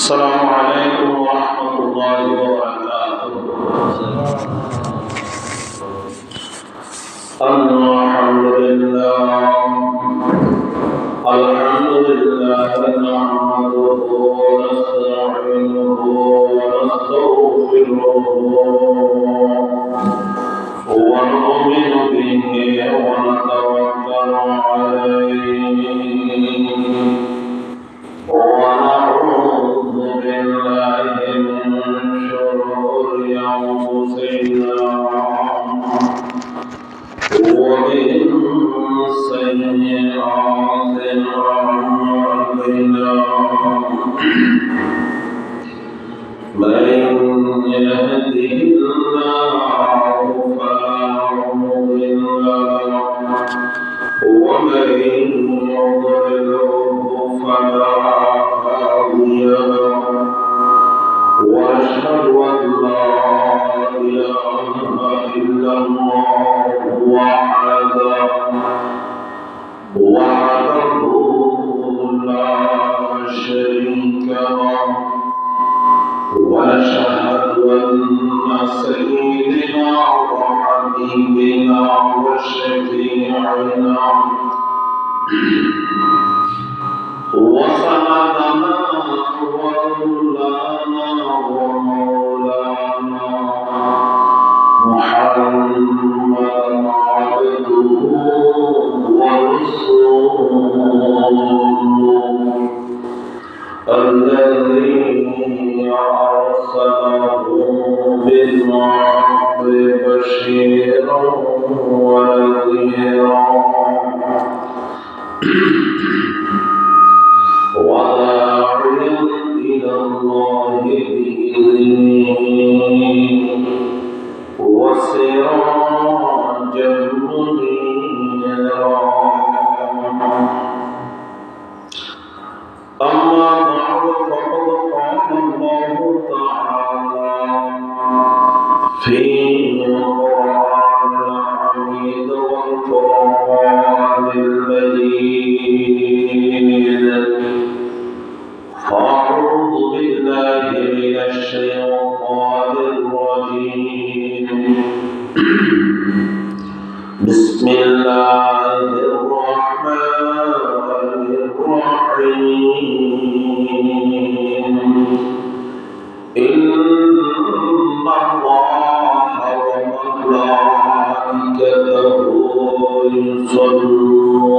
السلام عليكم ورحمة الله وبركاته. الحمد لله نحمده ونستعينه ونستغفره ونؤمن به ونتوكل عليه ونعوذ بالله من شرور أنفسنا ومن سيئات أعمالنا من يهده الله فلا مضل له ومن يضلله فلا هادي له وأشهد أن لا إله إلا الله وحده لا شريك له ونشهد أن سيدنا وحبيبنا وشفيعنا وسندنا ومولانا محمدا عبده ورسوله الذي أرسله بالحق بشيرا ونذيرا وداعيا إلى الله بإذنه وسراجا منيرا. أما بعد فقد قال الله تعالى في القرآن الحميد والفرقان المجيد. أعوذ بالله من الشيطان الرجيم. بسم الله الرحمن الرحيم. إن الله وملائكته يصلون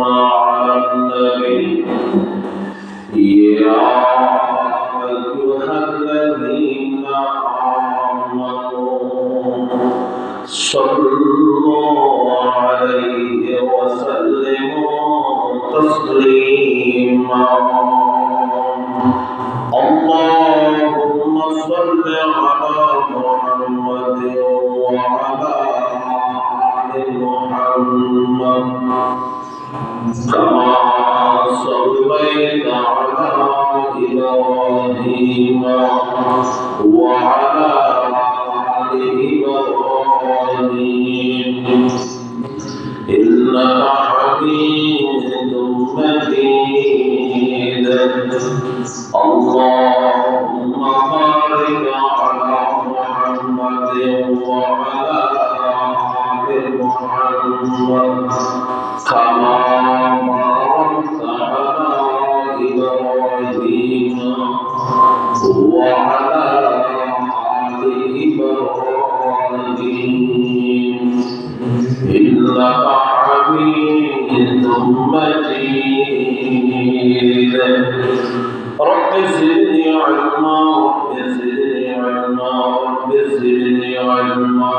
على النبي يا أيها الذين آمنوا صلوا عليه وسلموا تسليما. اللهم صل على محمد وعلى آل محمد كما صليت على إبراهيم وعلى آل إبراهيم إنك حميد مجيد. اللهم بارك على محمد وعلى آل محمد كما باركت على إبراهيم وعلى آل إبراهيم إنك حميد مجيد. رب زدني علما رب زدني علما رب زدني علما.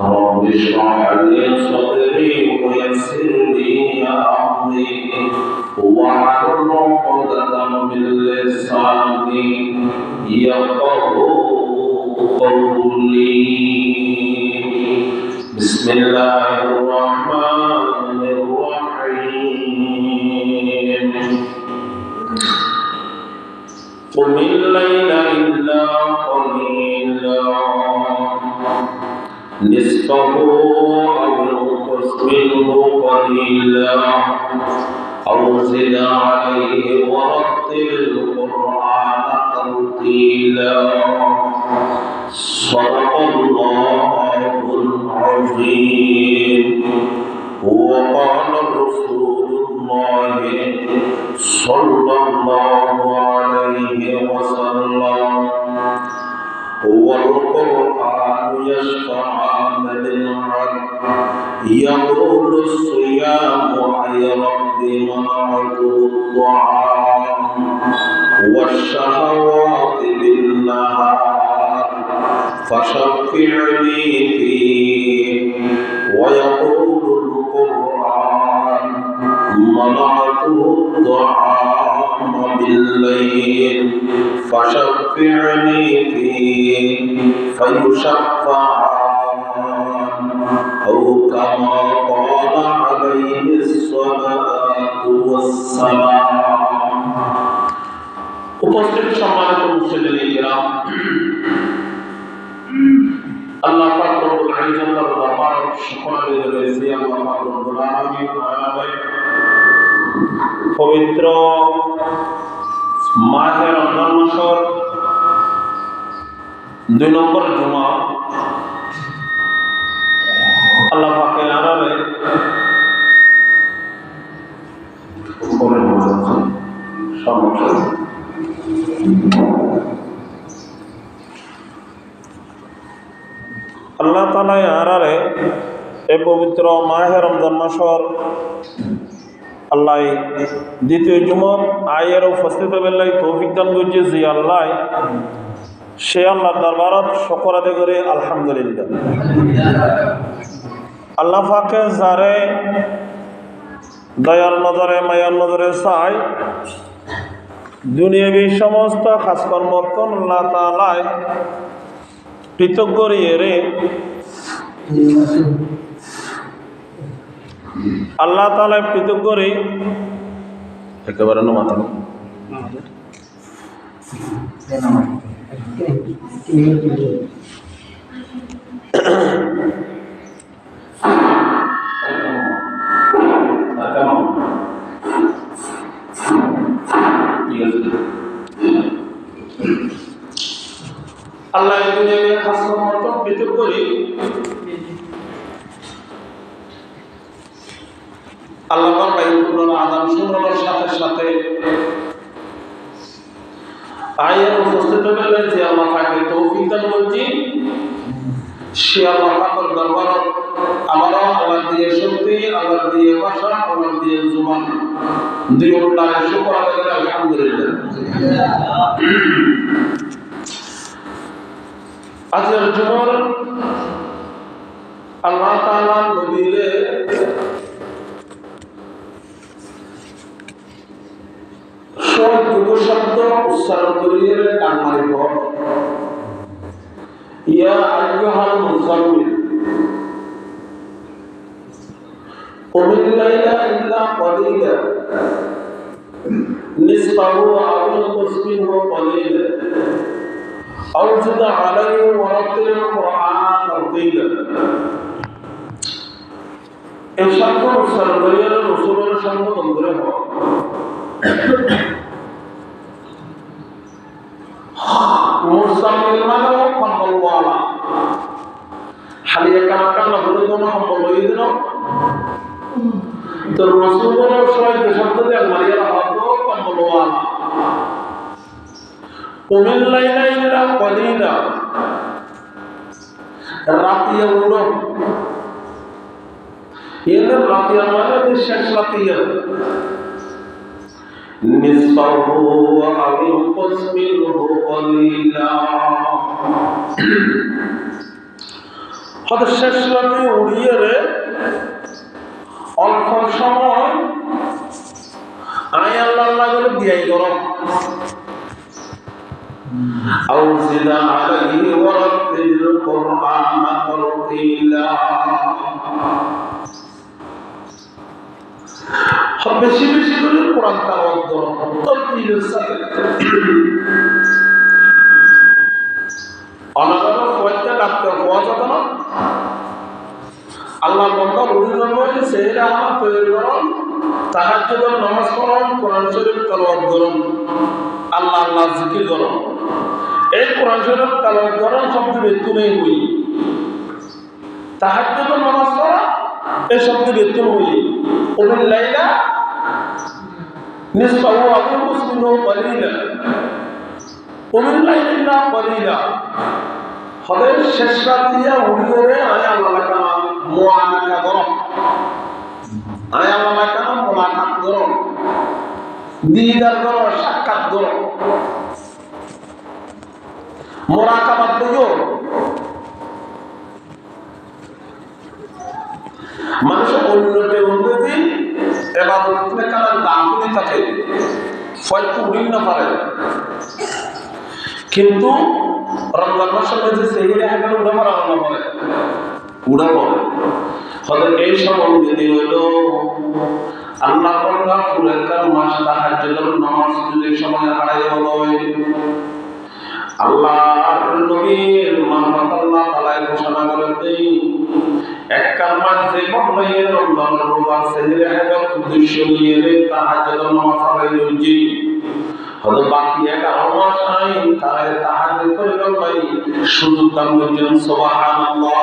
رب اشرح لي صدري ويسر لي أمري واحلل عقدة من لساني يفقهوا قولي. بسم الله الرحمن الرحيم. قم الليل إلا قليلا نصفه أو انقص منه قليلا أو زد عليه ورتل القرآن ترتيلا صدق الله العظيم. وقال رسول الله صلى الله عليه وسلم والقرآن يشفعان للعبد يقول الصيام أي رب منعته الطعام والشهوات بالنهار فشفعني فيه. ويقول القرآن منعته الطعام بالليل فشفعني فيه فيشفعان أو كما قال عليه الصلاة والسلام. উপস্থিত সম্মানিত মুসলিম কিরাম, আল্লাহ পাক রব্বুল ইজ্জতের দরবারে শুকর আদায় করেছি। আল্লাহ পাক রব্বুল আলামিন পবিত্র মাহে রমজান মাসের 2 নম্বর জুমা আল্লাহ পাকের আরামে আল্লাহ তাআলা আরারে এই পবিত্র মাহে রমজান মাসের আল্লাহ দ্বিতীয় জুমার আয়ের উপস্থিত বেলায় তৌফিক দান করছে যে আল্লাহ সে আল্লাহর দরবারত শুকর আদায় করে আলহামদুলিল্লাহ। আল্লাহ পাকে যারে দয়ার নজরে মায়ার নজরে চাই দুনিয়াবী সমস্ত কাজকর্ম আল্লাহ তাআলা কৃতজ্ঞ রে আল্লাহ তাআলা কৃতজ্ঞ রে একেবারে না মাথা আল্লাহ দুনিয়াকে খাস মত কৃতজ্ঞ করি। আল্লাহ বাইতুল্লাহ আযান শুনানোর সাথে সাথে আয়াত উপস্থিত হলে যে আল্লাহ পাকে তৌফিক দান করছি সে আল্লাহ পাকের দরবারে আমারও আল্লাহ দিয়ে শক্তি, আল্লাহ দিয়ে ভাষা, আল্লাহ দিয়ে জুবান দুই উল্লাহে শুকর আদায় করে আলহামদুলিল্লাহ। আজকের জুমার আল্লাহ তাআলা নবীরে সব শব্দ উচ্চারণ করিয়ে কান্নারে পর ইয়া আইয়ুহাল মুযাম্মিল কুমিল লাইলা ইল্লা ক্বালিলা নিসফাহু আও ইনকুস মিনহু ক্বালিলা আও জিদ আলাইহি ওয়া রাত্তিল কুরআনা তারতীলা। এই শব্দ উচ্চারণ করিয়ে রাসূলের সঙ্গে বন্ধুরে হও। মুসাম্মিল মানে কম্বলওয়ালা হালিয়া কানা হলো কোন কম্বল লইয়ে দিন তো রাসূলের সবাই শব্দ দিয়ে মারিয়া হতো কম্বলওয়ালা। কুমিল লাইলা ইল্লা ক্বালিলা রাতিয়া উড়ো এর রাতিয়া মানে শেষ রাতিয়া নিসফাহু আও ইনকুস মিনহু ক্বালিলা হয়তো শেষ রাতে উড়িয়ে রে অল্প সময় আয় আল্লাহ করে দিয়াই করো আও জিদা আলাইহি ওয়া রাত্তিল কুরআনা তারতীলা। বেশি বেশি করে কোরআন তেলাওয়াত করো তারতীলের সাথে। অনাগত কয়েকটা ডাক্তার পাওয়া যাবে না আল্লাহ বন্ধ উড়িয়ে সেটা আমার তৈরি করো তাহাজ্জুদের নামাজ পড়ুন, কোরআন শরীফ তেলাওয়াত করুন, আল্লাহ আল্লাহ জিকির করুন। এই কোরআন শরীফ তেলাওয়াত করুন শব্দ বেতুনে হই, তাহাজ্জুদের নামাজ পড়া এই শব্দ বেতুন হই। ওমিন লাইলা নিসফাহু আও ইনকুস মিনহু কলিলা, ওমিন লাইলা কলিলা হবে শেষ রাত দিয়া উড়িয়ে আয় আল্লাহ কালাম মুআনাকা করো, আয় আল্লাহ কালাম মুলাকাত করো, দিদার করো, সাক্ষাৎ করো, মুরাকাবাত করো। মানুষের অন্যতে উন্নতি এবাদতের কারণে দাম করে থাকে, ফয়তো উড়িয়ে না পারে। কিন্তু রমজান মাসের মধ্যে সেহিরে হাঁটানো উড়া মারা না পারে, উড়া পড়ে। ফলে এই সময় যদি হইল আল্লাহ বান্দা ফুলের মাস তাহাজ্জুদের নামাজ যদি সময় হারাই হয়, আল্লাহর নবীর মানহাত আল্লাহ তাআলা ঘোষণা করেন এককাল মাস যে বন্ধে রমজানের রোজা সেহিরে হাঁটার উদ্দেশ্য নিয়ে তাহাজ্জুদের নামাজ আদায় করছি, হয়তো বাকি 11 মাস নাই তারা তাহাজ্জুদ করে ভাই সুযোগ দান করছেন। সুবহানাল্লাহ।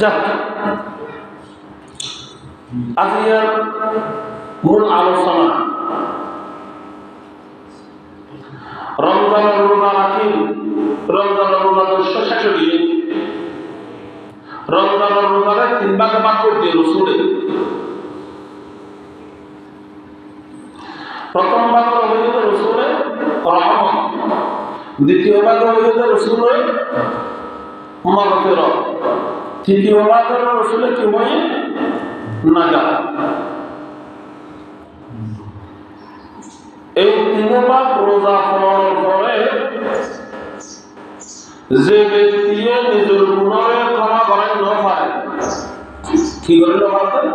যাক, আজকের মূল আলোচনা রমজানের রোজা রাখি, রমজানের রোজা 266, রমজানের রোজারে 3 ভাগে ভাগ করতে রসুলে। প্রথম ভাগ হইতে রসুলে রহমত, দ্বিতীয় ভাগ হইতে রসুলে মাগফিরাত, তৃতীয় ভাগ রসুলে কি হয় নাজাত। এই 3 ভাগ রোজা পালন করে যে ব্যক্তি নিজের গুণারে ক্ষমা করেন না পারে, কি করে না পারে?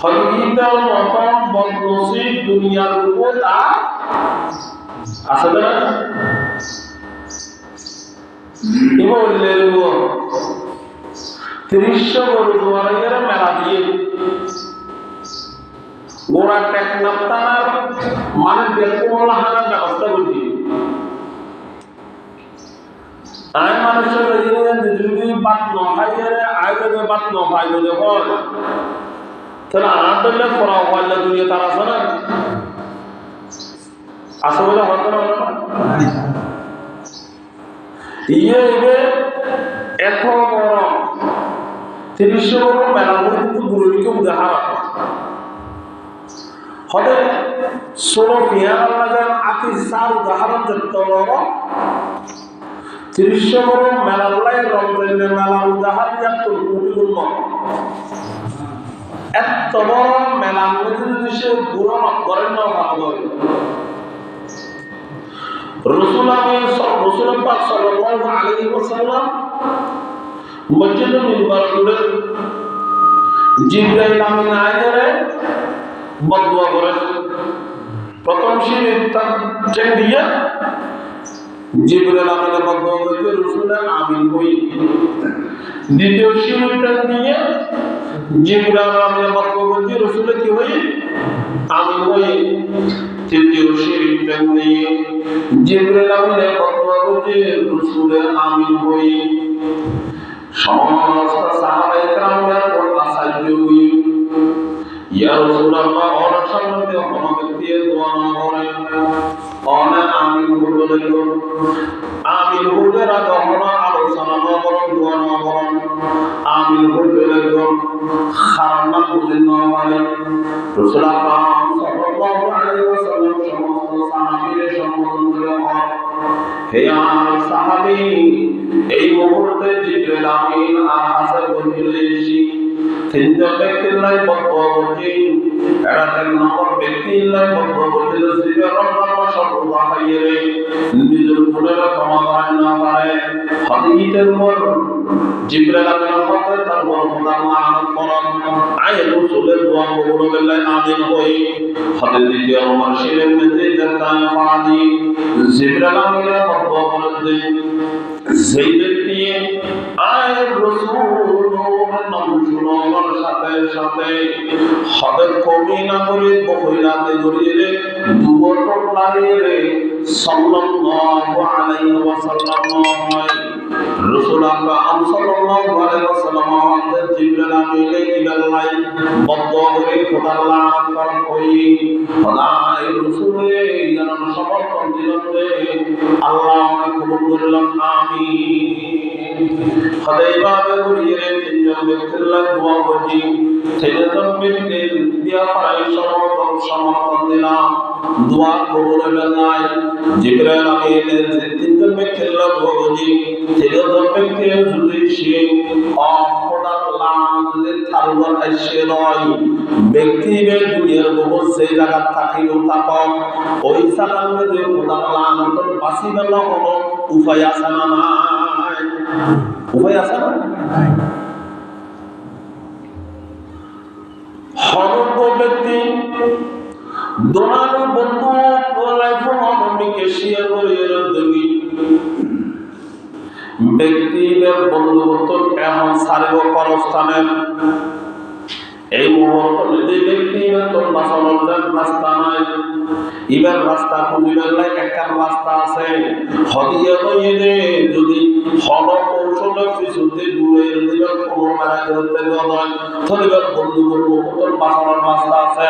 হযরতের মতন বদনসিব দুনিয়ার উপর আর আছে না? ইবলের উপর 300 গরু দুয়ারের মেলা দিয়ে গোড়া টেকনাফ থানার মানে বেলকুমলা হানার ব্যবস্থা করছি। আয় মানুষের যদি বাত নখাইয়ে আয়োগে বাত নখাইব দেখুন তাহলে আনার দলে পড়া হইলে দুনিয়া তার আছে না, আছে বলে হতো না। ইয়ে এত বড় 300 বড় মেলা কিন্তু গুরুকে উদাহরণ হবে। 16 পিয়ার লাগান আতি সার উদাহরণ যত বড় 300 বড় মেলা লাই রমজানের মেলা উদাহরণ যত কোটি গুণ এত বড় মেলা মধ্যে সে গুণ করেন না ভালো। রসুল পাক সাল্লাল্লাহু আলাইহি ওয়াসাল্লাম মসজিদে মিম্বার করে জিবরাইল আমিন আয়েরে বদদুয়া করে। প্রথম শিরিক চেক দিয়ে জিবরাইল আমিন বদদুয়া করে রসুল আমিন হই। দ্বিতীয় শিরিকটা দিয়ে জিবরাইল আমিন বদদুয়া করে রসুল কি হই আমিন হই। তৃতীয় শিরিকটা দিয়ে জিবরাইল আমিন বদদুয়া করে রসুল আমিন হই। সমস্ত সাহাবায়ে কেরামের কথা সাহায্য হই ইয়া রাসূলুল্লাহ ওনার সামনে কোন ব্যক্তি দোয়া না করে ওনা আমিন বলে গো আমিন বলে রাখো না আলোচনা না করো দোয়া না করো আমিন বলে গো খারাপ বুঝে না মানে রাসূলুল্লাহ সাল্লাল্লাহু আলাইহি ওয়াসাল্লাম সমস্ত সাহাবীদের সম্বোধন করে হে আমার সাহাবী এই মুহূর্তে জিবরাইল আমিন আর হাসান বলে এসেছি। তিনজন ব্যক্তির লাই বদদুয়া করছি, এরা 3 নম্বর ব্যক্তির লাই বদদুয়া করছে যে রমজান মাস রোজা খাইয়ে নিজের ভুলের ক্ষমা করে না পারে। হযরতের উপর জিবরাইল আমিনের পথে তার বরকতার লানত করেন আয় রাসূলের দোয়া কবুল হলে আমিন হই। হযরত ওমর শিরের মধ্যে দেখা ফাদি জিবরাইল আমিনের বদদুয়া করেন যেই ব্যক্তি নিয়ে আয়ের রাসূল নাম শোনার সাথে সাথে হদের কমি না করে বহিরাতে গড়িয়ে দুবটন লাগিয়ে সাল্লাল্লাহু আলাইহি ওয়াসাল্লাম রাসূল আকরাম সাল্লাল্লাহু আলাইহি ওয়াসাল্লাম আমাদের জিবরিল আমিনে ইলাল্লাহ বদ্ধ করে খোদার লানত করেন কই খোদাই রাসূলে জানান সমর্থন দিলেন আল্লাহ কবুল করলাম আমিন খোদাই বাবে ঘুরিয়ে তিনজন ব্যক্তির দোয়া করছি তিনজন ব্যক্তির দিয়া পাই সমর্থন দিলাম দোয়া কবুল হলো না জিবরিল আমিনের তিনজন ব্যক্তির দোয়া করছি তিনজন ব্যক্তি যদি সে খোদার লানত যদি থারুয়ার আইসে নয় ব্যক্তি দুনিয়ার বহুত সেই জায়গা থাকিও তাকক ওই জায়গার মধ্যে খোদার লানত বাঁচিবার কোনো উপায় আছে না নাই উপায় আছে না হরক ব্যক্তি দোনানো বন্ধু লাইফে অনমিকে শেয়ার করে দেবি ব্যক্তিদের বন্ধুত্ব এখন সার্ব পরস্থানের এই মুহূর্তে যদি ব্যক্তিদের তোর বাসনের রাস্তা নাই এবার রাস্তা খুঁজিবার লাগে একটা রাস্তা আছে হদিয়ে হইয়ে যদি হল কৌশলে পিছুতে দূরে দিবার খবর মারা করতে নয় ধরিবার বন্ধু বলবো তোর বাসনের রাস্তা আছে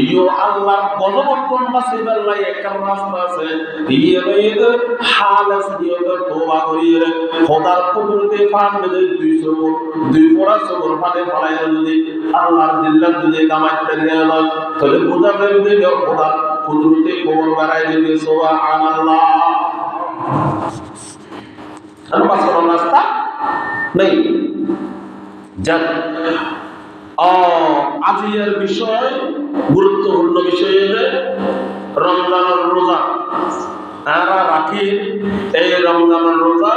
ইয়ো আল্লাহর গজবর্তন বাসিবার লাগে একটা রাস্তা আছে ইয়ে হইয়ে হাল আছে দিয়ে তোবা করিয়ে খোদার কুদরতে ফান বেদে 200 ফোঁড়া সবর ফানে ফলাই যদি আল্লাহর দিল্লাহ যদি কামাইতে গেল তাহলে বোঝা যাবে যে খোদার কুদরতে খবর বাড়াই দিবে সুবহানাল্লাহ আর বাসনের রাস্তা নেই যাক আজিয়ার বিষয় গুরুত্বপূর্ণ বিষয় রমজানের রোজা আমরা রাখি এই রমজানের রোজা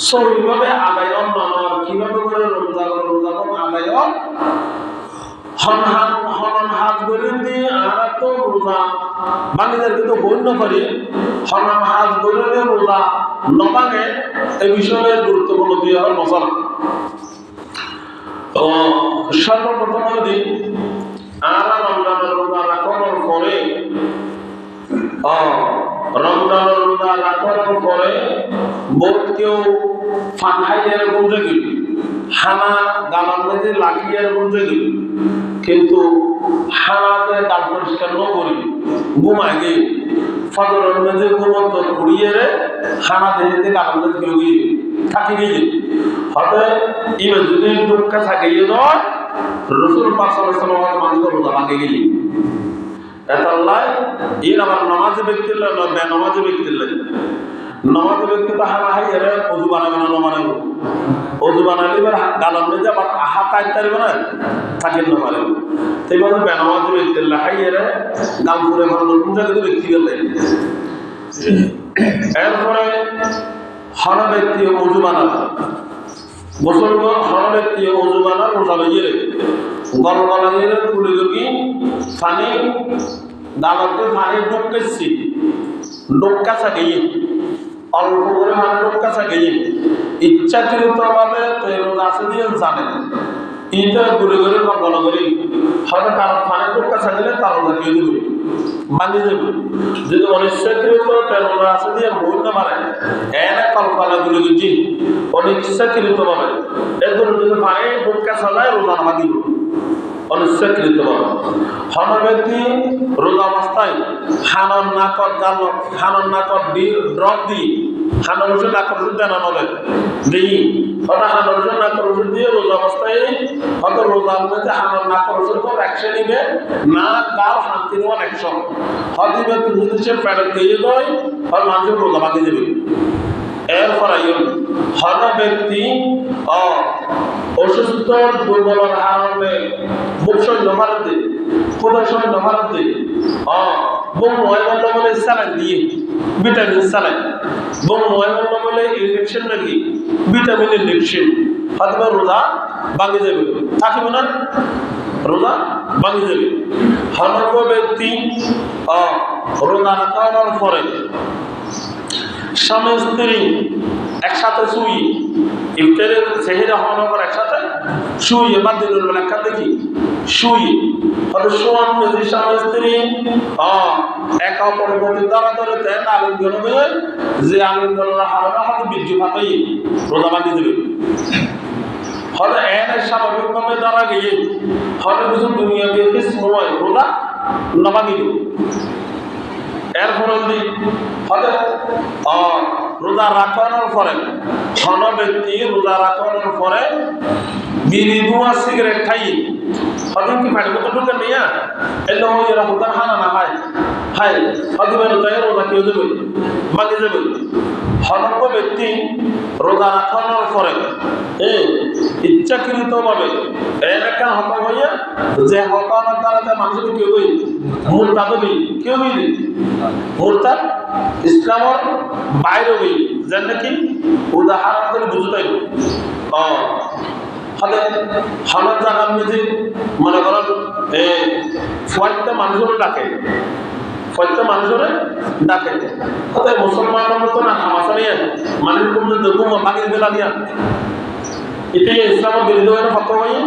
সহিভাবে আদায় মানব কিভাবে করে রমজানের রোজা আদায় হন হাত গড়ে দিয়ে আমরা তো রোজা বাঙালিদের কিন্তু গণ্য করি হন হাত গড়ে রোজা নবাঙে এই বিষয়ে গুরুত্বপূর্ণ দিয়ে হল মশলা সর্বপ্রথম যদি আমরা রমজানের রোজা রাখানোর পরে রমজানের রোজা রাখানোর পরে বোধ কেউ ফানহাইয়ের গুঞ্জে গেল হানা গালার মধ্যে লাঠিয়ার গুঞ্জে গেল কিন্তু হানাতে গাল পরিষ্কার ন করি ঘুমায় গিয়ে ফজরের মধ্যে ঘুমন্তর উড়িয়ে হানা দেখে গালার মধ্যে কেউ গিয়ে থাকি গিয়ে হতে ইবে যদি ডুবকা থাকে নয় রসুল পাক সাল্লাল্লাহু আলাইহি ওয়াসাল্লাম মানুষের রোজা ভাঙে গেলি এতাল্লাহ এর আমার নামাজি ব্যক্তির না বেনামাজি ব্যক্তির লাগে নামাজি ব্যক্তি তো হানা হাই এর ওযু বানাবে না মানে ওযু বানালে এবার গালার মধ্যে আবার হাত আইতারবে না থাকেন না পারে তাই বলে বেনামাজি ব্যক্তির হাই এর গাল পুরে ভালো কোন জায়গায় ব্যক্তি গেলে এরপরে হানা ব্যক্তি ওযু বানাবে গোসল হর ব্যক্তি ওযু বানা রোজা লাগিয়ে গল লাগিয়ে তুলে গি পানি দালতে পানি ডুবকেছি ডুবকা সাগিয়ে অল্প করে মানে ডুবকা সাগিয়ে ইচ্ছাকৃতভাবে রোজা আছে দিয়ে জানেন এটা ঘুরে ঘুরে গল করি হয়তো কারণ পানি ডুবকা সাগিলে তার রোজা দিয়ে দেবে বানিয়ে দেবে যদি অনিচ্ছাকৃত রোজা আছে দিয়ে ভুল না মারে এনে কল্পনা গুলো জি অনিচ্ছাকৃতভাবে এদের যদি পানি ডুবকা সাজায় রোজা নামা দিব অনিচ্ছাকৃতভাবে হন ব্যক্তি রোজা অবস্থায় হানন নাকর গাল হানন নাকর ড্রপ দিই হানন ওষুধ নাকর ওষুধ দেন নবে দিই হঠাৎ হানন ওষুধ নাকর ওষুধ দিয়ে রোজা অবস্থায় হয়তো রোজার মধ্যে হানন নাকর ওষুধ করে একশো নিবে না গাল হানতে নেওয়ার একশো হয়তো ব্যক্তি যদি সে প্যাডের দিয়ে দেয় হয়তো মানুষের রোজা বাকি দেবে এরপরে হন ব্যক্তি অসুস্থ দুর্বলের কারণে বুক সৈন্য ভারতে কোথায় সৈন্য ভারতে বোম ময়মল্ল বলে স্যালাইন দিয়ে ভিটামিন স্যালাইন বোম ময়মল্ল বলে ইনজেকশন নাকি ভিটামিন ইনজেকশন হয়তো রোজা ভাঙে যাবে থাকিব না রোজা ভাঙে যাবে হনর্ব ব্যক্তি রোজা রাখার পরে স্বামী স্ত্রী একসাথে শুই ইফতারের সেহেরা হওয়ার পর একসাথে শুই এবার দিনের বেলা একটা দেখি শুই হয়তো সোয়ান নদী স্বামী স্ত্রী একে অপরের প্রতি দ্বারা ধরে তেন আলিঙ্গন হয়ে যে আলিঙ্গন হারানো হাতে বীর্য ফাটাই রোজা বাঁধিয়ে দেবে হয়তো এর স্বাভাবিকভাবে দ্বারা গিয়ে হয়তো কিছু দুনিয়া দিয়ে সময় রোজা না বাঁধিয়ে দেবে এর ফলে হয়তো রোজা রাখানোর পরে ধন ব্যক্তি রোজা রাখানোর পরে বিড়ি ধোঁয়া সিগারেট খাই হয়তো কি ফাইল মতো ঢুকে নিয়ে এলে এরা হোতার হানা না হয় হাই হয়তো তাই রোজা কেউ দেবে বাকি যাবে হনক ব্যক্তি রোজা রাখানোর পরে ইচ্ছাকৃতভাবে এর একটা হকা হইয়া যে হকানোর দ্বারা মানুষকে কেউ মুরতাদ কেউ মুরতাদ ইসলামের বাইরে হই যেন নাকি উদাহরণ করে বুঝতাই হলে হলার জায়গার মধ্যে মনে করেন ফয়টা মানুষের ডাকে ফয়টা মানুষের ডাকে কোথায় মুসলমানের মতো না হামাশা নিয়ে মানুষ কমে দেখুন বাগির বেলা নিয়ে এটাই ইসলামের বিরুদ্ধে হয়ে ফটো হয়ে